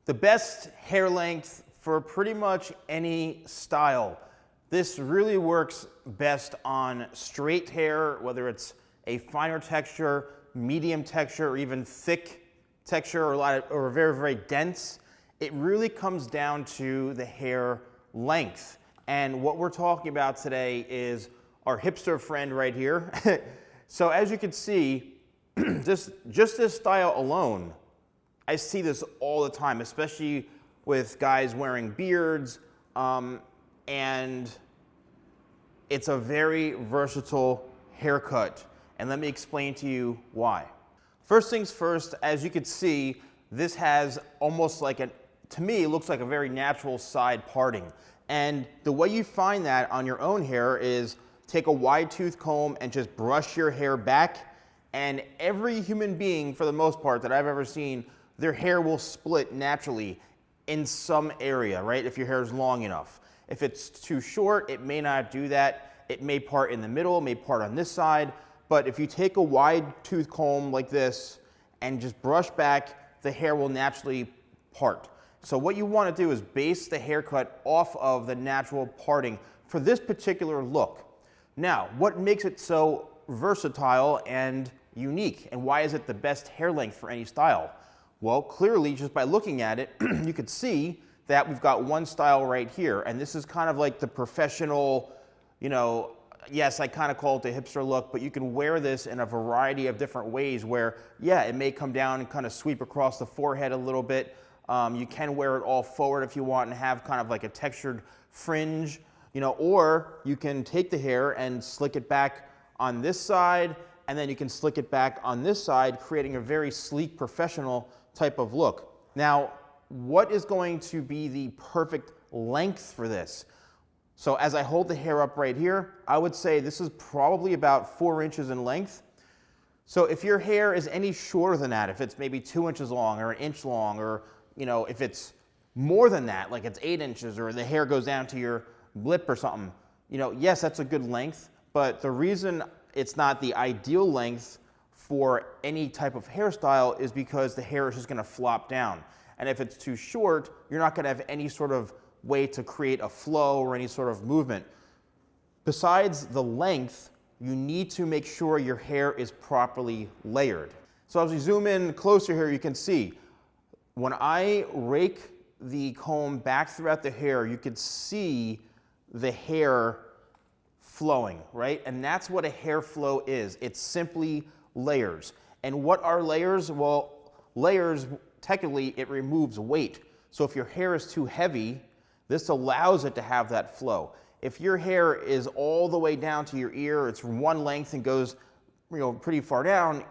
The best hair length for pretty much any style. This really works best on straight hair, whether it's a finer texture, medium texture, or even thick texture, or very, very dense. It really comes down to the hair length. And what we're talking about today is our hipster friend right here. So as you can see, just this style alone, I see this all the time, especially with guys wearing beards, and it's a very versatile haircut. And let me explain to you why. First things first, as you can see, this has almost like to me, it looks like a very natural side parting. And the way you find that on your own hair is take a wide tooth comb and just brush your hair back. And every human being, for the most part, that I've ever seen, their hair will split naturally in some area, right? If your hair is long enough. If it's too short, it may not do that. It may part in the middle, may part on this side. But if you take a wide tooth comb like this and just brush back, the hair will naturally part. So what you want to do is base the haircut off of the natural parting for this particular look. Now, what makes it so versatile and unique, and why is it the best hair length for any style? Well, clearly, just by looking at it, you could see that we've got one style right here, and this is kind of like the professional, yes, I kind of call it the hipster look, but you can wear this in a variety of different ways where, yeah, it may come down and kind of sweep across the forehead a little bit. You can wear it all forward if you want and have kind of like a textured fringe, or you can take the hair and slick it back on this side, and then you can slick it back on this side, creating a very sleek, professional type of look. Now, what is going to be the perfect length for this? So as I hold the hair up right here, I would say this is probably about 4 inches in length. So if your hair is any shorter than that, if it's maybe 2 inches long or 1 inch long, or if it's more than that, like it's 8 inches, or the hair goes down to your lip or something, yes, that's a good length, but the reason it's not the ideal length for any type of hairstyle is because the hair is just going to flop down. And if it's too short, you're not going to have any sort of way to create a flow or any sort of movement. Besides the length, you need to make sure your hair is properly layered. So as we zoom in closer here, you can see when I rake the comb back throughout the hair, you can see the hair flowing, right? And that's what a hair flow is. It's simply layers. And what are layers? Well, layers, technically, it removes weight. So if your hair is too heavy, this allows it to have that flow. If your hair is all the way down to your ear, it's one length and goes pretty far down,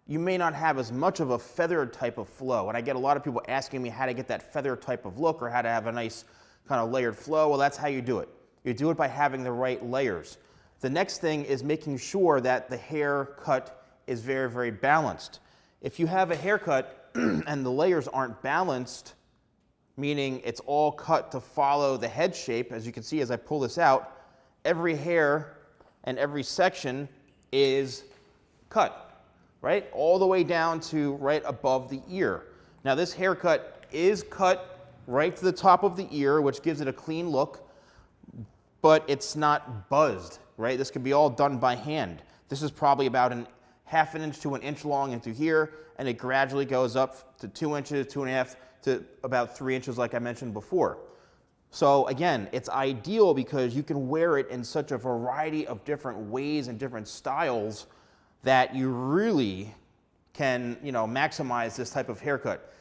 you may not have as much of a feathered type of flow. And I get a lot of people asking me how to get that feather type of look or how to have a nice kind of layered flow. Well, that's how you do it. You do it by having the right layers. The next thing is making sure that the haircut is very, very balanced. If you have a haircut and the layers aren't balanced, meaning it's all cut to follow the head shape, as you can see as I pull this out, every hair and every section is cut, right? All the way down to right above the ear. Now this haircut is cut right to the top of the ear, which gives it a clean look, but it's not buzzed, right? This can be all done by hand. This is probably about half an inch to 1 inch long into here, and it gradually goes up to 2 inches, 2.5 to about 3 inches like I mentioned before. So again, it's ideal because you can wear it in such a variety of different ways and different styles that you really can, maximize this type of haircut.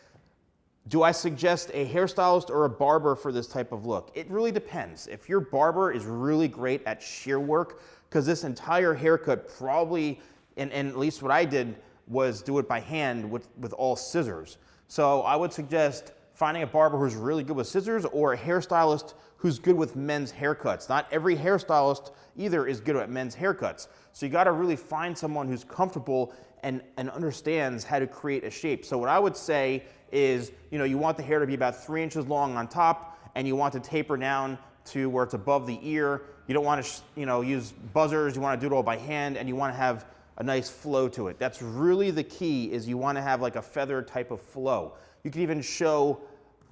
Do I suggest a hairstylist or a barber for this type of look? It really depends. If your barber is really great at shear work, because this entire haircut probably, and at least what I did was do it by hand with all scissors. So I would suggest finding a barber who's really good with scissors or a hairstylist who's good with men's haircuts. Not every hairstylist either is good at men's haircuts. So you got to really find someone who's comfortable and understands how to create a shape. So what I would say is, you want the hair to be about 3 inches long on top, and you want to taper down to where it's above the ear. You don't want to, use buzzers. You want to do it all by hand, and you want to have a nice flow to it. That's really the key, is you want to have like a feather type of flow. You can even show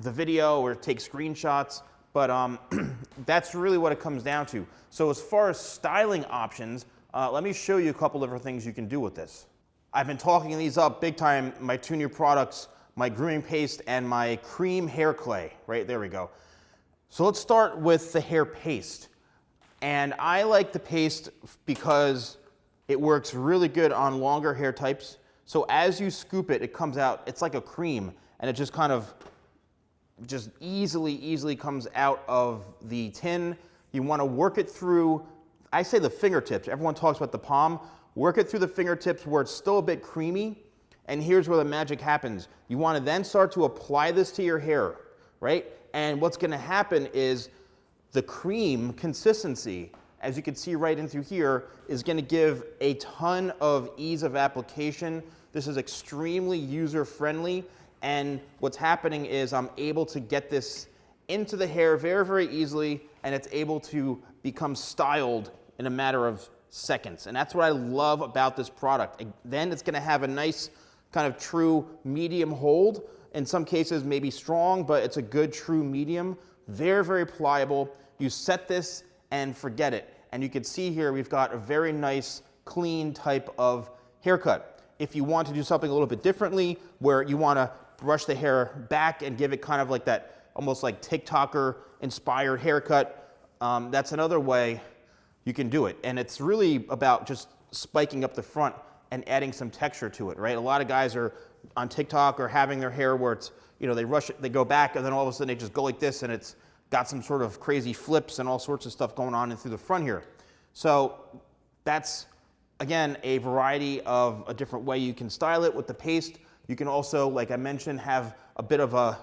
the video or take screenshots, but that's really what it comes down to. So as far as styling options, let me show you a couple different things you can do with this. I've been talking these up big time, my two new products, my grooming paste and my cream hair clay, right? There we go. So let's start with the hair paste. And I like the paste because it works really good on longer hair types. So as you scoop it, it comes out, it's like a cream, and it just kind of just easily comes out of the tin. You want to work it through, I say the fingertips. Everyone talks about the palm. Work it through the fingertips where it's still a bit creamy. And here's where the magic happens. You want to then start to apply this to your hair, right? And what's going to happen is the cream consistency, as you can see right in through here, is going to give a ton of ease of application. This is extremely user-friendly, and what's happening is I'm able to get this into the hair very easily, and it's able to become styled in a matter of seconds. And that's what I love about this product. Then it's going to have a nice kind of true medium hold. In some cases maybe strong, but it's a good true medium. Very pliable. You set this and forget it. And you can see here we've got a very nice, clean type of haircut. If you want to do something a little bit differently, where you want to brush the hair back and give it kind of like that, almost like TikToker inspired haircut, that's another way you can do it. And it's really about just spiking up the front and adding some texture to it, right? A lot of guys are on TikTok or having their hair where it's, you know, they rush it, they go back, and then all of a sudden they just go like this, and it's got some sort of crazy flips and all sorts of stuff going on in through the front here. So that's, again, a variety of a different way you can style it with the paste. You can also, like I mentioned, have a bit of a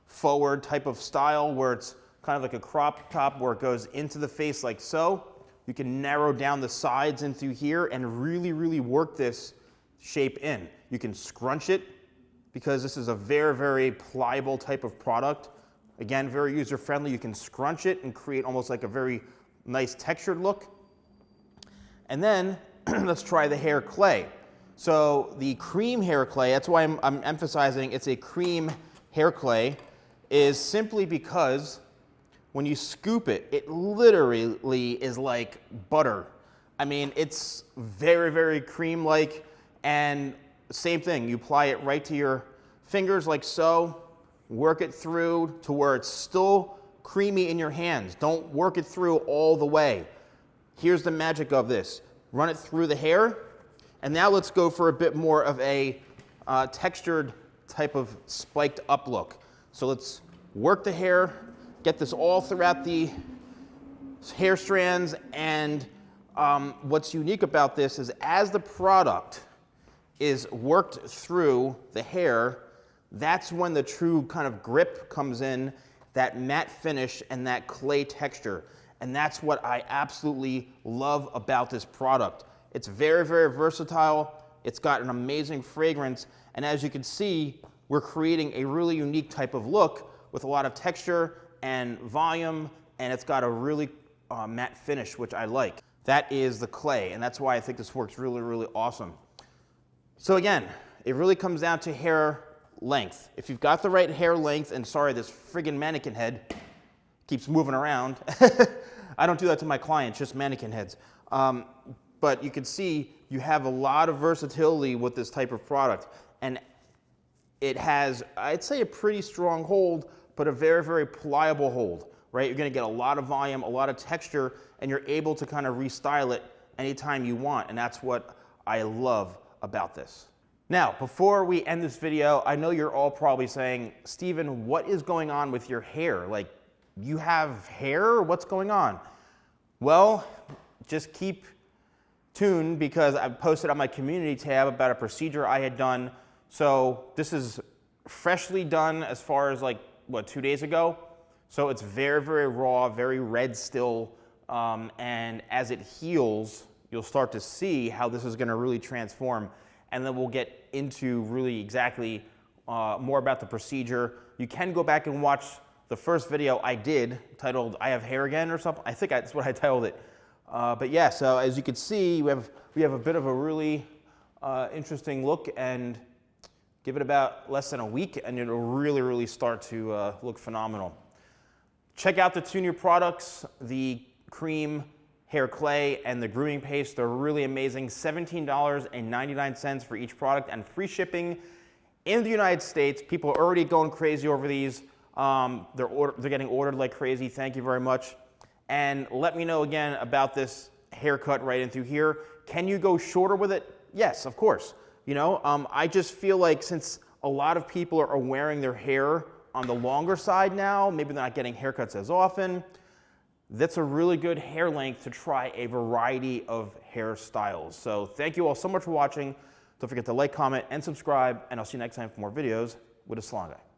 forward type of style where it's kind of like a crop top where it goes into the face like so. You can narrow down the sides in through here and really work this shape in. You can scrunch it because this is a very pliable type of product. Again, very user-friendly. You can scrunch it and create almost like a very nice textured look. And then let's try the hair clay. So the cream hair clay, that's why I'm emphasizing it's a cream hair clay, is simply because when you scoop it, it literally is like butter. I mean, it's very cream-like, and same thing, you apply it right to your fingers like so, work it through to where it's still creamy in your hands. Don't work it through all the way. Here's the magic of this. Run it through the hair, and now let's go for a bit more of a textured type of spiked up look. So let's work the hair, get this all throughout the hair strands, and what's unique about this is as the product is worked through the hair, that's when the true kind of grip comes in, that matte finish and that clay texture. And that's what I absolutely love about this product. It's very versatile. It's got an amazing fragrance. And as you can see, we're creating a really unique type of look with a lot of texture and volume, and it's got a really matte finish, which I like. That is the clay, and that's why I think this works really awesome. So again, it really comes down to hair length. If you've got the right hair length, and sorry, this friggin' mannequin head keeps moving around. I don't do that to my clients, just mannequin heads. But you can see you have a lot of versatility with this type of product. And it has, I'd say, a pretty strong hold, but a very pliable hold, right? You're gonna get a lot of volume, a lot of texture, and you're able to kind of restyle it anytime you want. And that's what I love about this. Now, before we end this video, I know you're all probably saying, Steven, what is going on with your hair? Like, you have hair? What's going on? Well, just keep tuned because I posted on my community tab about a procedure I had done. So this is freshly done as far as like, what, 2 days ago? So it's very raw, very red still. And as it heals, you'll start to see how this is gonna really transform. And then we'll get into really exactly more about the procedure. You can go back and watch the first video I did titled I Have Hair Again or something. I think that's what I titled it. But yeah, so as you can see, we have a bit of a really interesting look, and Give it about less than a week and it'll really start to look phenomenal. Check out the two new products, the cream hair clay and the grooming paste. They're really amazing. $17.99 for each product and free shipping in the United States. People are already going crazy over these. They're getting ordered like crazy. Thank you very much. And let me know again about this haircut right in through here. Can you go shorter with it? Yes, of course. You know, I just feel like since a lot of people are wearing their hair on the longer side now, maybe they're not getting haircuts as often, that's a really good hair length to try a variety of hairstyles. So thank you all so much for watching. Don't forget to like, comment, and subscribe, and I'll see you next time for more videos with the Salon Guy.